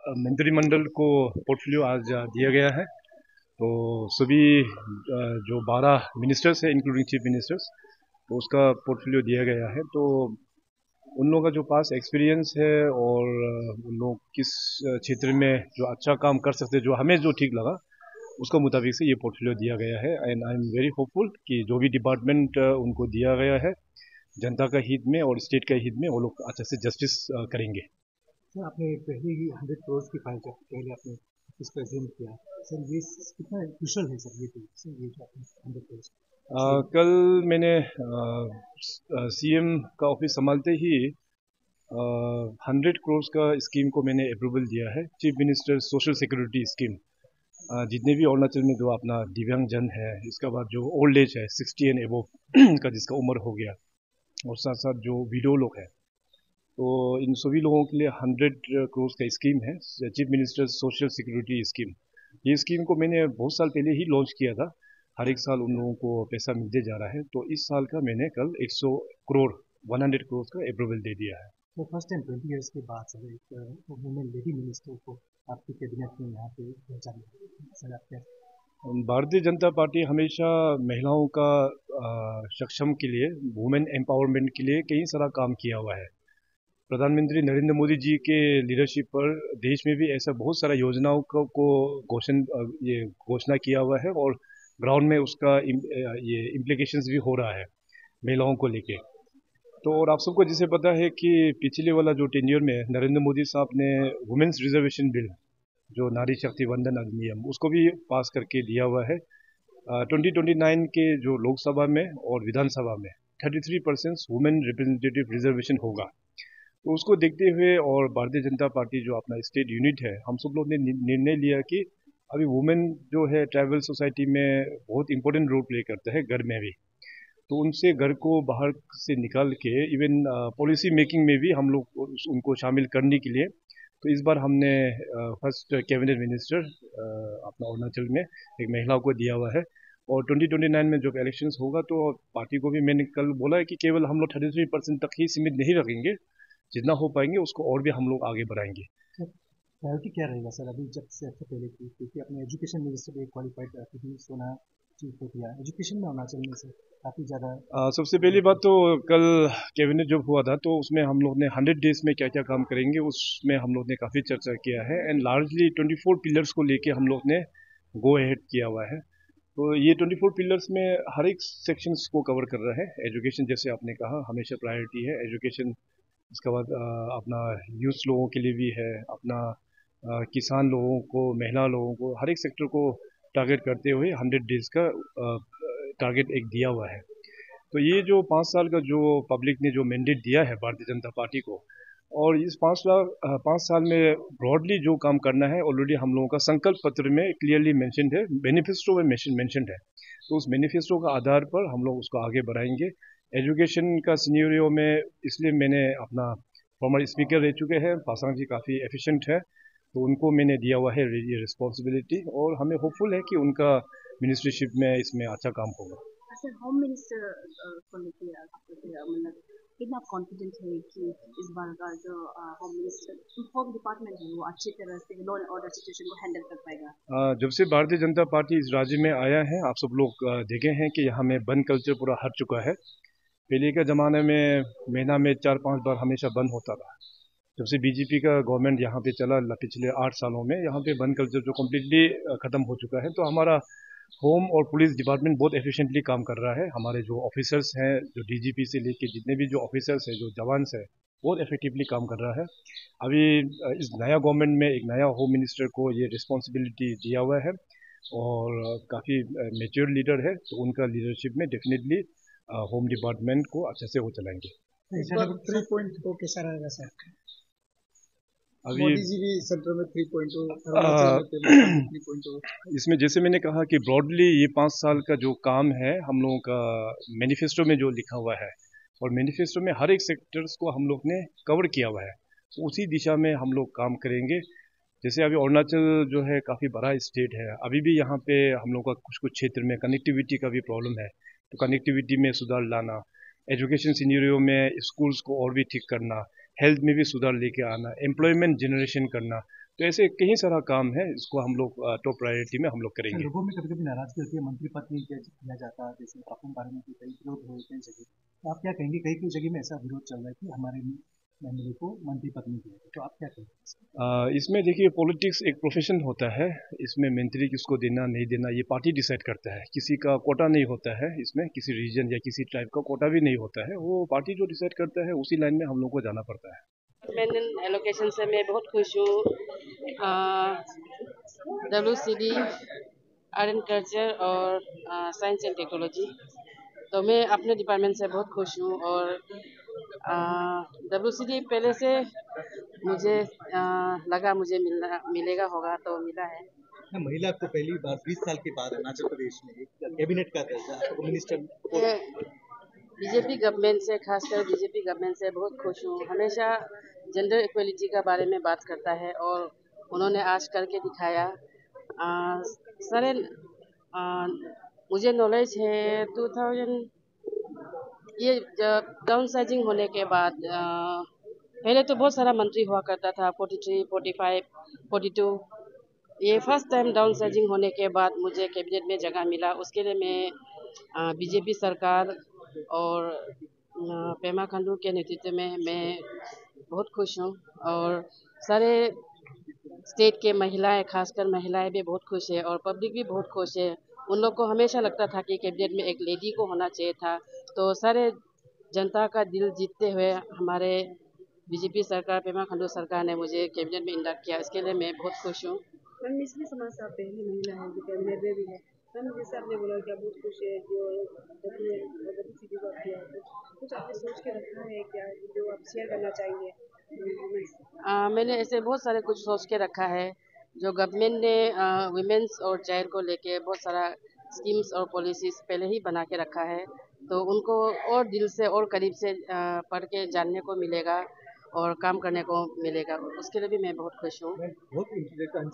मंत्रिमंडल को पोर्टफोलियो आज दिया गया है। तो सभी जो 12 मिनिस्टर्स हैं इंक्लूडिंग चीफ मिनिस्टर्स, तो उसका पोर्टफोलियो दिया गया है। तो उन लोगों का जो पास एक्सपीरियंस है और उन लोग किस क्षेत्र में जो अच्छा काम कर सकते, जो हमें जो ठीक लगा उसका मुताबिक से ये पोर्टफोलियो दिया गया है। And I am very hopeful कि जो भी डिपार्टमेंट उनको दिया गया है जनता का हित में और स्टेट का हित में वो लोग अच्छे से जस्टिस करेंगे। सर, आपने पहले ही 100 करोड़ की फाइल जब पहले आपने इस प्रेजेंट किया सर, ये कितना क्रूशल है सर, ये तो सर ये जो आपने 100 करोड़ कल मैंने सीएम का ऑफिस संभालते ही 100 करोड़ का स्कीम को मैंने अप्रूवल दिया है। Chief minister social security scheme, जितने भी अरुणाचल में जो अपना दिव्यांग जन है, इसके बाद जो ओल्ड एज है 60 एंड एबोव का जिसका उम्र हो गया, और साथ साथ जो विडो लोग हैं, तो इन सभी लोगों के लिए 100 करोड़ का स्कीम है, chief minister social security scheme. ये स्कीम को मैंने बहुत साल पहले ही लॉन्च किया था। हर एक साल उन लोगों को पैसा मिलते जा रहा है। तो इस साल का मैंने कल 100 करोड़ 100 करोड़ का अप्रूवल दे दिया है। तो फर्स्ट टाइम 20 ईयर्स के बाद सर एक वुमेन लेडी मिनिस्टर को आपकी कैबिनेट में यहाँ पे पहचान सर, आप क्या? भारतीय जनता पार्टी हमेशा महिलाओं का सक्षम के लिए, वुमेन एम्पावरमेंट के लिए कई सारा काम किया हुआ है। प्रधानमंत्री नरेंद्र मोदी जी के लीडरशिप पर देश में भी ऐसा बहुत सारा योजनाओं को घोषणा किया हुआ है और ग्राउंड में उसका ये इम्प्लीकेशंस भी हो रहा है महिलाओं को लेके। तो और आप सबको जिसे पता है कि पिछले वाला जो टेन्योर में नरेंद्र मोदी साहब ने वुमेन्स रिजर्वेशन बिल, जो नारी शक्ति वंदन अधिनियम, उसको भी पास करके दिया हुआ है। 2029 के जो लोकसभा में और विधानसभा में 33% वुमेन रिप्रेजेंटेटिव रिजर्वेशन होगा। तो उसको देखते हुए और भारतीय जनता पार्टी जो अपना स्टेट यूनिट है, हम सब लोग ने निर्णय लिया कि अभी वुमेन जो है ट्राइबल सोसाइटी में बहुत इंपॉर्टेंट रोल प्ले करते हैं घर में भी। तो उनसे घर को बाहर से निकाल के इवन पॉलिसी मेकिंग में भी हम लोग उनको शामिल करने के लिए, तो इस बार हमने फर्स्ट कैबिनेट मिनिस्टर अपना अरुणाचल में एक महिला को दिया हुआ है। और 2029 में जब इलेक्शंस होगा तो पार्टी को भी मैंने कल बोला है कि केवल हम लोग 33% तक ही सीमित नहीं रखेंगे, जितना हो पाएंगे उसको और भी हम लोग आगे बढ़ाएंगे। प्रायोरिटी क्या रहेगा सर अभी जब से अच्छा पहले की, क्योंकि अपने एजुकेशन मिनिस्टर एक क्वालिफाइड सोना चीफ हो गया एजुकेशन में अरुणाचल में से काफ़ी ज़्यादा। सबसे पहली बात तो कल कैबिनेट जब हुआ था तो उसमें हम लोग ने 100 डेज में क्या क्या काम करेंगे उसमें हम लोग ने काफ़ी चर्चा किया है। एंड लार्जली 24 पिलर्स को लेके हम लोग ने गो अहेड किया हुआ है। तो ये 24 पिलर्स में हर एक सेक्शंस को कवर कर रहा है। एजुकेशन जैसे आपने कहा हमेशा प्रायोरिटी है एजुकेशन। इसके बाद अपना यूथ लोगों के लिए भी है, अपना किसान लोगों को, महिला लोगों को, हर एक सेक्टर को टारगेट करते हुए 100 डेज का टारगेट एक दिया हुआ है। तो ये जो 5 साल का जो पब्लिक ने जो मैंडेट दिया है भारतीय जनता पार्टी को, और इस 5 साल में ब्रॉडली जो काम करना है ऑलरेडी हम लोगों का संकल्प पत्र में क्लियरली मेंशन्ड है, मैनिफेस्टो में मेंशन्ड है। तो उस मैनिफेस्टो का आधार पर हम लोग उसको आगे बढ़ाएंगे। एजुकेशन का सिनेरियो में इसलिए मैंने अपना फॉर्मर स्पीकर रह चुके हैं पासांग जी, काफ़ी एफिशिएंट है, तो उनको मैंने दिया हुआ है ये रिस्पॉन्सिबिलिटी, और हमें होपफुल है कि उनका मिनिस्ट्रीशिप में इसमें अच्छा काम होगा। सर, होम मिनिस्टर को लेके मतलब कितना कॉन्फिडेंट है कि इस बार का जो होम मिनिस्टर होम डिपार्टमेंट है वो अच्छी तरह से लॉ एंड ऑर्डर सिचुएशन को हैंडल कर पाएगा? जब से भारतीय जनता पार्टी इस राज्य में आया है, आप सब लोग देखे हैं कि यहाँ में बंद कल्चर पूरा हट चुका है। पहले के ज़माने में महीना में 4-5 बार हमेशा बंद होता था। जब से बीजेपी का गवर्नमेंट यहाँ पे चला पिछले 8 सालों में, यहाँ पे बंद कल्चर जो कम्प्लीटली ख़त्म हो चुका है। तो हमारा होम और पुलिस डिपार्टमेंट बहुत एफिशिएंटली काम कर रहा है। हमारे जो ऑफिसर्स हैं, जो डीजीपी से लेके जितने भी जो ऑफिसर्स हैं, जो जवान्स हैं, बहुत इफेक्टिवली काम कर रहा है। अभी इस नया गवर्नमेंट में एक नया होम मिनिस्टर को ये रिस्पॉन्सिबिलिटी दिया हुआ है और काफ़ी मेच्योर लीडर है, तो उनका लीडरशिप में डेफिनेटली होम डिपार्टमेंट को अच्छे से वो चलाएंगे। 3.0 कैसा रहेगा सर? अभी मोदी जी भी सेंटर में 3.0 इसमें जैसे मैंने कहा कि ब्रॉडली ये 5 साल का जो काम है हम लोगों का मैनिफेस्टो में जो लिखा हुआ है, और मैनिफेस्टो में हर एक सेक्टर्स को हम लोग ने कवर किया हुआ है, तो उसी दिशा में हम लोग काम करेंगे। जैसे अभी अरुणाचल जो है काफ़ी बड़ा स्टेट है, अभी भी यहाँ पे हम लोग का कुछ कुछ क्षेत्र में कनेक्टिविटी का भी प्रॉब्लम है, तो कनेक्टिविटी में सुधार लाना, एजुकेशन सिनेरियो में स्कूल्स को और भी ठीक करना, हेल्थ में भी सुधार लेके आना, एम्प्लॉयमेंट जनरेशन करना, तो ऐसे कई सारा काम है, इसको हम लोग टॉप प्रायोरिटी में हम लोग करेंगे। लोगों में कभी कभी नाराजगी होती है, मंत्री पद नहीं किया जाता, जैसे आपके बारे में कई विरोध हुए कई जगह, तो आप क्या कहेंगे? कई कई जगह में ऐसा विरोध चल रहा है कि हमारे एमएलए को मंत्री पद नहीं दिया, तो आप क्या कहेंगे? इसमें देखिए, पॉलिटिक्स एक प्रोफेशन होता है, इसमें मंत्री किसको देना नहीं देना ये पार्टी डिसाइड करता है। किसी का कोटा नहीं होता है, इसमें किसी रीजन या किसी ट्राइब का कोटा भी नहीं होता है, वो पार्टी जो डिसाइड करता है उसी लाइन में हम लोग को जाना पड़ता है। एलोकेशन से मैं बहुत खुश हूँ। WCD, आर्ट एंड कल्चर और साइंस एंड टेक्नोलॉजी, तो मैं अपने डिपार्टमेंट से बहुत खुश हूँ। और WCD पहले से मुझे लगा मुझे मिलेगा होगा, तो मिला है। महिला को पहली बार 20 साल के बाद अरुणाचल प्रदेश में एक कैबिनेट का दर्जा मिनिस्टर बीजेपी गवर्नमेंट से, खासकर बीजेपी गवर्नमेंट से बहुत खुश हूँ। हमेशा जेंडर इक्वलिटी का बारे में बात करता है और उन्होंने आज करके दिखाया। सारे मुझे नॉलेज है 2000 ये डाउन साइजिंग होने के बाद पहले तो बहुत सारा मंत्री हुआ करता था, 43, 45, 42। ये फर्स्ट टाइम डाउन साइजिंग होने के बाद मुझे कैबिनेट में जगह मिला। उसके लिए मैं बीजेपी सरकार और पेमा खांडू के नेतृत्व में मैं बहुत खुश हूँ। और सारे स्टेट के महिलाएं, खासकर महिलाएं भी बहुत खुश है और पब्लिक भी बहुत खुश है। उन लोग को हमेशा लगता था कि कैबिनेट में एक लेडी को होना चाहिए था, तो सारे जनता का दिल जीतते हुए हमारे बीजेपी सरकार, पेमा खांडू सरकार ने मुझे कैबिनेट में इंडक्ट किया। इसके लिए मैं बहुत खुश हूँ। मैम, इसलिए समाज से आप पहली महिला है जो कैबिनेट में भी है। मैम, जैसे आपने बोला कि आप बहुत खुश है जो WCD को किया, कुछ आपने सोच के रखा है क्या जो आप शेयर करना चाहिए? मैंने ऐसे बहुत सारे कुछ सोच के रखा है। जो गवर्नमेंट ने वुमेन्स और चाइल्ड को लेके बहुत सारा स्कीम्स और पॉलिसीज पहले ही बना के रखा है, तो उनको और दिल से और करीब से पढ़ के जानने को मिलेगा और काम करने को मिलेगा। उसके लिए भी मैं बहुत खुश हूँ। बहुत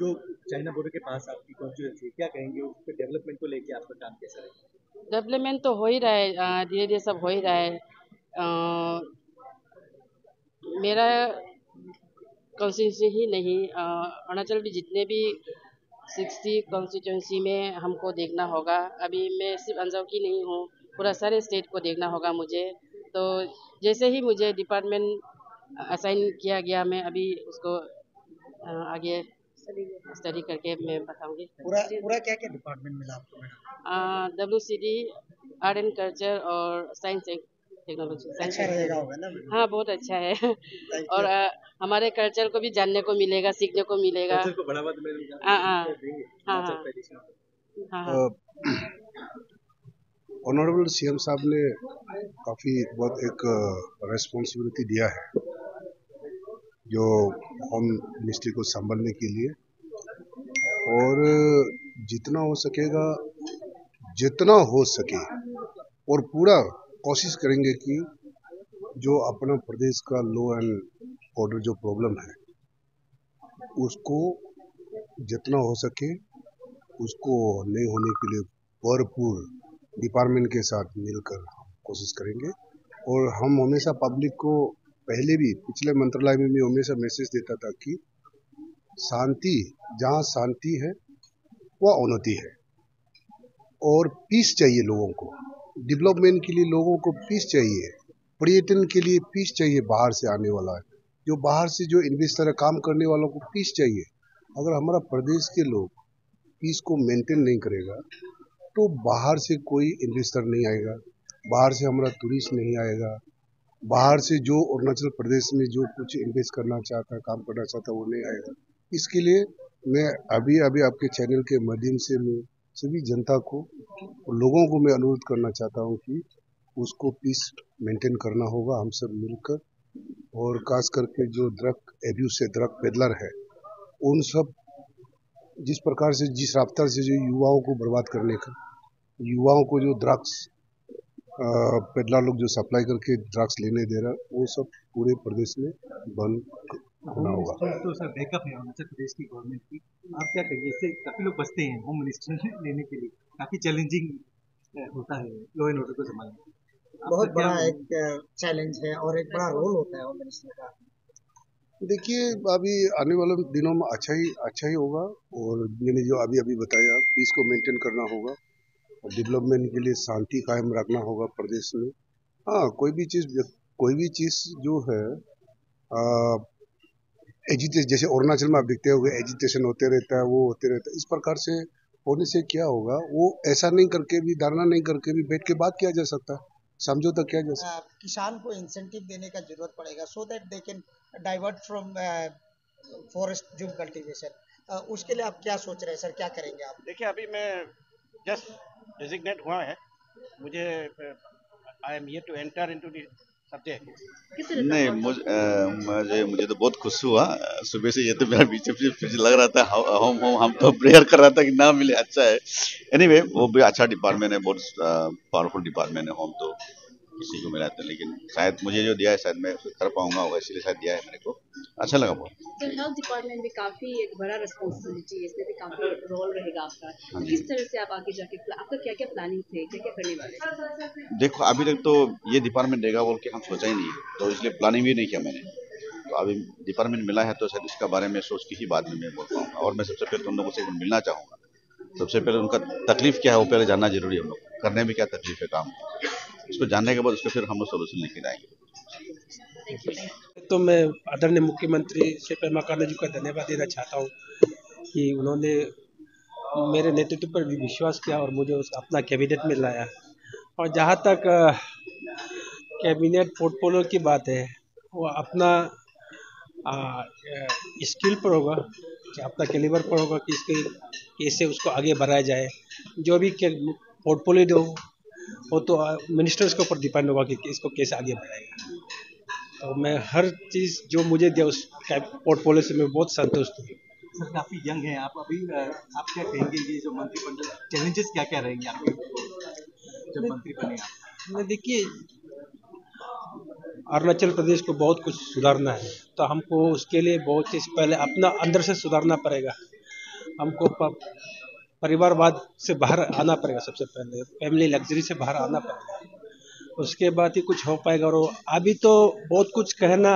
जो चाइना बॉर्डर के पास आपकी कॉन्स्टिट्यूएंसी, क्या कहेंगे उसके डेवलपमेंट को लेके आपका काम कैसा है? डेवलपमेंट तो हो ही रहा है, धीरे धीरे सब हो ही रहा है। मेरा कॉन्स्टिट्यूंसी ही नहीं, अरुणाचल भी जितने भी 60 कॉन्स्टिट्यूंसी में हमको देखना होगा। अभी मैं सिर्फ अंजाव की नहीं हूँ, पूरा सारे स्टेट को देखना होगा मुझे। तो जैसे ही मुझे डिपार्टमेंट असाइन किया गया, मैं अभी उसको आगे स्टडी करके मैं बताऊंगी। पूरा क्या क्या डिपार्टमेंट मिला आपको? WCD, आर्ट एंड कल्चर और साइंस एंड टेक्नोलॉजी। अच्छा रहेगा होगा ना? हाँ, बहुत अच्छा है। और हमारे कल्चर को भी जानने को मिलेगा, सीखने को मिलेगा। कल्चर को बढ़ावा मिलेगा। हाँ। ऑनरेबल CM साहब ने काफ़ी बहुत एक रेस्पॉन्सिबिलिटी दिया है जो होम मिनिस्ट्री को संभालने के लिए, और जितना हो सकेगा, जितना हो सके और पूरा कोशिश करेंगे कि जो अपना प्रदेश का लॉ एंड ऑर्डर जो प्रॉब्लम है उसको जितना हो सके उसको नहीं होने के लिए भरपूर डिपार्टमेंट के साथ मिलकर हम कोशिश करेंगे। और हम हमेशा पब्लिक को पहले भी पिछले मंत्रालय में भी हमेशा मैसेज देता था कि शांति, जहाँ शांति है वह उन्नति है, और पीस चाहिए लोगों को। डेवलपमेंट के लिए लोगों को पीस चाहिए, पर्यटन के लिए पीस चाहिए, बाहर से आने वाला है जो बाहर से जो इन्वेस्टर काम करने वालों को पीस चाहिए। अगर हमारा प्रदेश के लोग पीस को मेंटेन नहीं करेगा तो बाहर से कोई इन्वेस्टर नहीं आएगा, बाहर से हमारा टूरिस्ट नहीं आएगा, बाहर से जो अरुणाचल प्रदेश में जो कुछ इन्वेस्ट करना चाहता है, काम करना चाहता है, वो नहीं आएगा। इसके लिए मैं अभी आपके चैनल के माध्यम से मैं सभी जनता को, लोगों को मैं अनुरोध करना चाहता हूँ कि उसको पीस मेंटेन करना होगा हम सब मिलकर। और खास करके जो ड्रग एब्यूज से ड्रग पेडलर है, उन सब जिस प्रकार से, जिस रफ्तार से जो युवाओं को बर्बाद करने का, युवाओं को जो ड्रग्स पेडलर लोग जो सप्लाई करके ड्रग्स लेने दे रहा, वो सब पूरे प्रदेश में बंद होना होगा। तो सर बैकअप है अरुणाचल प्रदेश की गवर्नमेंट की, आप क्या कहिए? इससे काफी लोग बचते हैं होम मिनिस्टर लेने के लिए, काफी चैलेंजिंग होता है लॉ एंड ऑर्डर को संभालना। बहुत बड़ा एक चैलेंज है और एक बड़ा रोल होता है होम मिनिस्टर का। देखिए, अभी आने वाले दिनों में अच्छा ही होगा। और मैंने जो अभी बताया, पीस को मेंटेन करना होगा और डेवलपमेंट के लिए शांति कायम रखना होगा प्रदेश में। हाँ, कोई भी चीज़ जो है एजिटेशन, जैसे अरुणाचल में आप देखते होंगे, एजिटेशन होते रहता है, वो होते रहता है। इस प्रकार से होने से क्या होगा, वो ऐसा नहीं करके भी, धरना नहीं करके भी बैठ के बात किया जा सकता है, समझौता किया जा सकता है। किसान को इंसेंटिव देने का जरूरत पड़ेगा, so that they can divert from forest zoom cultivation. उसके लिए आप क्या सोच रहे हैं सर, क्या करेंगे आप? देखिए, अभी मैं जस्ट डेजिग्नेट हुआ है, मुझे I am here to enter into the subject. नहीं, मुझे तो बहुत खुश हुआ। सुबह से ये तो मेरा बीच लग रहा था, हम तो प्रेयर कर रहा था कि ना मिले, अच्छा है। एनीवे, वो भी अच्छा डिपार्टमेंट है, बहुत पावरफुल डिपार्टमेंट है। होम तो किसी को मिला था, लेकिन शायद मुझे जो दिया है शायद मैं कर पाऊंगा होगा, इसलिए शायद दिया है मेरे को। अच्छा लगा बहुत। तो हेल्थ डिपार्टमेंट भी काफी एक बड़ा रिस्पॉन्सिबिलिटी है, इसमें भी काफी रोल रहेगा आपका। हाँ जी। किस तरह से आप आगे जाके आपका क्या क्या प्लानिंग थे, क्या क्या करने वाले? देखो, अभी तक तो ये डिपार्टमेंट देगा बोल के हम सोचा ही नहीं, तो इसलिए प्लानिंग भी नहीं किया मैंने। तो अभी डिपार्टमेंट मिला है, तो शायद इसका बारे में सोच के ही बाद में मैं बोल पाऊंगा। और मैं सबसे पहले उन लोगों से मिलना चाहूँगा। सबसे पहले उनका तकलीफ क्या है वो पहले जानना जरूरी है। हम लोग करने में क्या तकलीफ है काम, उसको जानने के बाद उसको फिर हम लोग सोल्यूशन लेके जाएंगे। तो मैं आदरणीय मुख्यमंत्री श्री पेमा खांडू जी को धन्यवाद देना चाहता हूँ कि उन्होंने मेरे नेतृत्व पर भी विश्वास किया और मुझे अपना कैबिनेट में लाया। और जहाँ तक कैबिनेट पोर्टफोलियो की बात है, वो अपना स्किल पर होगा, कि अपना कैलिबर पर होगा कि इसके कैसे उसको आगे बढ़ाया जाए। जो भी पोर्टफोलियो दो वो तो मिनिस्टर्स के ऊपर डिपेंड होगा कि इसको कैसे आगे बढ़ाएगा। तो मैं हर चीज़ जो मुझे दिया उस पोर्टफोलियो से मैं बहुत संतुष्ट हूँ। सर, काफी यंग हैं आप अभी, आप क्या कहेंगे ये जो मंत्रिमंडल चैलेंजेस क्या क्या रहेंगे आपके जब मंत्री बने आप? मैं देखिए, अरुणाचल प्रदेश को बहुत कुछ सुधारना है, तो हमको उसके लिए बहुत चीज़ पहले अपना अंदर से सुधारना पड़ेगा। हमको परिवारवाद से बाहर आना पड़ेगा, सबसे पहले फैमिली लग्जरी से बाहर आना पड़ेगा, उसके बाद ही कुछ हो पाएगा। और अभी तो बहुत कुछ कहना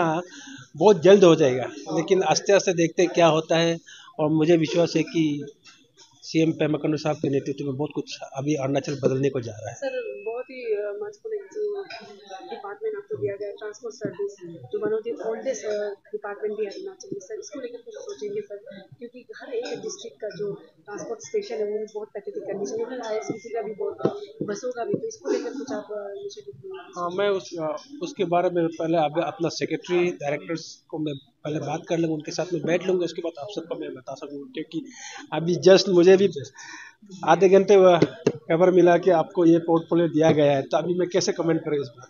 बहुत जल्द हो जाएगा, लेकिन आस्ते आस्ते देखते हैं क्या होता है। और मुझे विश्वास है कि सीएम पेमा खांडू साहब के नेतृत्व में बहुत कुछ अभी अरुणाचल बदलने को जा रहा है। सर, बहुत ही महत्वपूर्ण जो डिपार्टमेंट आपको दिया गया, ट्रांसपोर्ट सर्विस, जो one of the oldest department भी है अरुणाचल में। सर, इसको लेकर कुछ सोचेंगे सर, क्योंकि हर एक डिस्ट्रिक्ट का जो ट्रांसपोर्ट स्टेशन है वो भी बहुत पैथेटिक कंडीशन है, IRCTC का भी बहुत, बसों का भी। तो इसको लेकर कुछ आप इनिशिएटिव? हाँ, मैं उसके बारे में पहले अपना सेक्रेटरी डायरेक्टर्स को मैं पहले बात कर लूँगा, उनके साथ में बैठ लूँगा, उसके बाद आप सबको मैं बता सकूँगा। क्योंकि अभी जस्ट मुझे भी आधे घंटे खबर मिला कि आपको ये पोर्टफोलियो दिया गया है, तो अभी मैं कैसे कमेंट करूँ इस बार।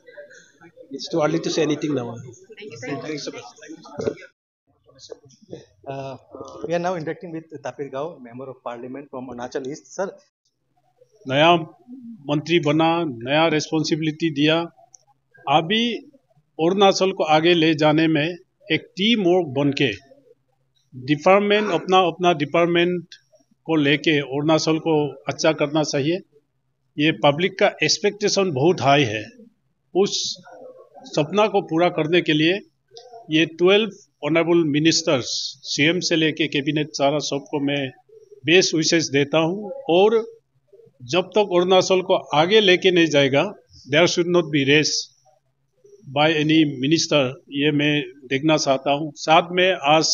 It's too early to say anything now. Thank you so much. We are now interacting with Tapir Gao, member of parliament from Arunachal East. Sir, नया मंत्री बना, नया रिस्पॉन्सिबिलिटी दिया। अभी अरुणाचल को आगे ले जाने में एक टीम वर्क बन के डिपार्टमेंट अपना डिपार्टमेंट को लेके अरुणाचल को अच्छा करना चाहिए। ये पब्लिक का एक्सपेक्टेशन बहुत हाई है। उस सपना को पूरा करने के लिए ये 12 ऑनरेबल मिनिस्टर्स, सीएम से लेके कैबिनेट सारा सबको मैं बेस्ट विशेष देता हूँ। और जब तक अरुणाचल को आगे लेके नहीं जाएगा, there should not be race by any minister, ये मैं देखना चाहता हूँ। साथ में आज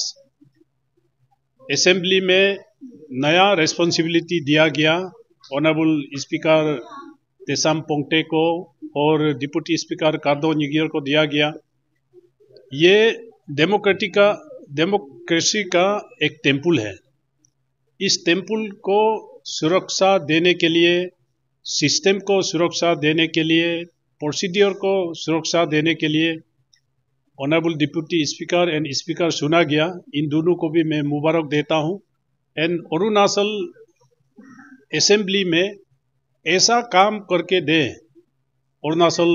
असेंबली में नया रिस्पॉन्सिबिलिटी दिया गया, ऑनरेबल स्पीकर तेसाम पोंगते को और डिप्टी स्पीकर कार्दो न्यूगियर को दिया गया। ये डेमोक्रेसी का एक टेम्पल है। इस टेम्पल को सुरक्षा देने के लिए, सिस्टम को सुरक्षा देने के लिए, प्रोसीडियर को सुरक्षा देने के लिए honourable deputy speaker and speaker चुना गया। इन दोनों को भी मैं मुबारक देता हूं। एंड अरुणाचल असेंबली में ऐसा काम करके दे, अरुणाचल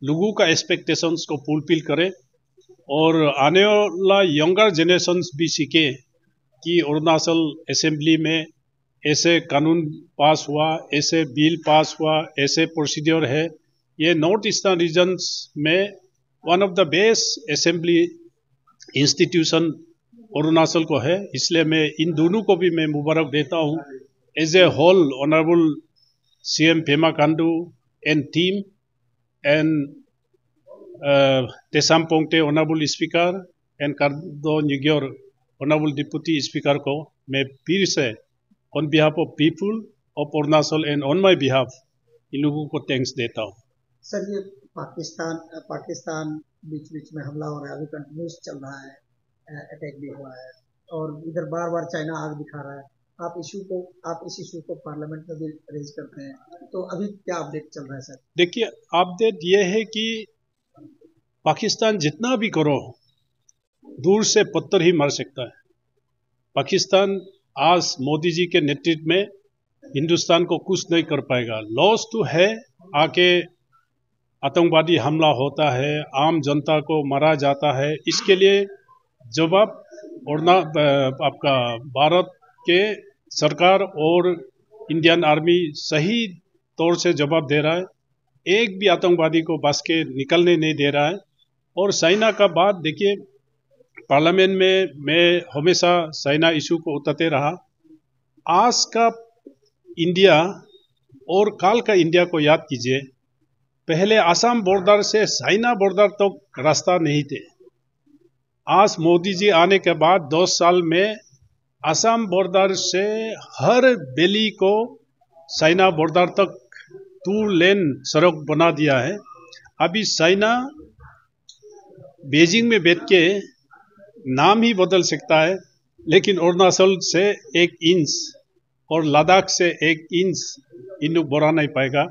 लोगों का एक्सपेक्टेशंस को फुलफिल करे और आने वाला यंगर जनरेशंस भी सीखे कि अरुणाचल असेंबली में ऐसे कानून पास हुआ, ऐसे बिल पास हुआ, ऐसे प्रोसीडियर है। ये नॉर्थ ईस्टर्न रीजन्स में one of the best assembly institution Arunachal को है, इसलिए मैं इन दोनों को भी मैं मुबारक देता हूँ। As a whole honourable CM Pema Khandu and team and Tesam Pongte honourable speaker and Kardo Nyigyor honourable deputy speaker को मैं फिर से on behalf of people of Arunachal and on my behalf इन लोगों को थैंक्स देता हूँ। सर, ये पाकिस्तान बीच में हमला हो रहा है, अभी कंटिन्यूस चल रहा है, अटैक भी हुआ है और इधर बार बार चाइना आग दिखा रहा है। आप इस इशू को पार्लियामेंट में भी रेज करते हैं, तो अभी क्या अपडेट चल रहा है सर? देखिए, अपडेट ये है कि पाकिस्तान जितना भी करो दूर से पत्थर ही मार सकता है। पाकिस्तान आज मोदी जी के नेतृत्व में हिंदुस्तान को कुछ नहीं कर पाएगा। लॉस तो है, आके आतंकवादी हमला होता है, आम जनता को मारा जाता है, इसके लिए जवाब आपका भारत के सरकार और इंडियन आर्मी सही तौर से जवाब दे रहा है। एक भी आतंकवादी को बच के निकलने नहीं दे रहा है। और चाइना का बात देखिए, पार्लियामेंट में मैं हमेशा चाइना इशू को उठाते रहा। आज का इंडिया और काल का इंडिया को याद कीजिए, पहले आसाम बॉर्डर से चाइना बॉर्डर तक रास्ता नहीं थे। आज मोदी जी आने के बाद 10 साल में आसाम बॉर्डर से हर वैली को चाइना बॉर्डर तक 2 लेन सड़क बना दिया है। अभी चाइना बीजिंग में बैठ के नाम ही बदल सकता है, लेकिन अरुणाचल से 1 इंच और लद्दाख से 1 इंच इन लोग बढ़ा नहीं पाएगा।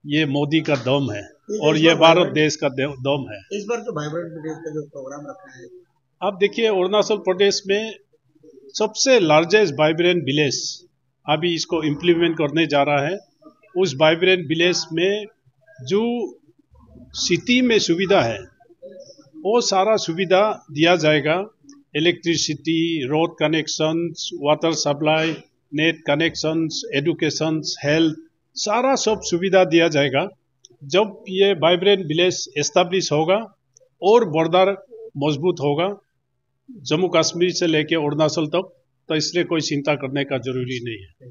ये मोदी का दम है और ये भारत देश का दम है। इस बार जो वाइब्रेंट विलेज का जो प्रोग्राम रखा है, अब देखिए, अरुणाचल प्रदेश में सबसे लार्जेस्ट वाइब्रेंट विलेज अभी इसको इम्प्लीमेंट करने जा रहा है। उस वाइब्रेंट विलेज में जो सिटी में सुविधा है वो सारा सुविधा दिया जाएगा। Electricity, road connections, water supply, net connections, educations, health, सारा सब सुविधा दिया जाएगा। जब ये वाइब्रेंट विलेज एस्टैब्लिश होगा और बॉर्डर मजबूत होगा जम्मू कश्मीर से लेके अरुणाचल तक, तो इसलिए कोई चिंता करने का जरूरी नहीं है।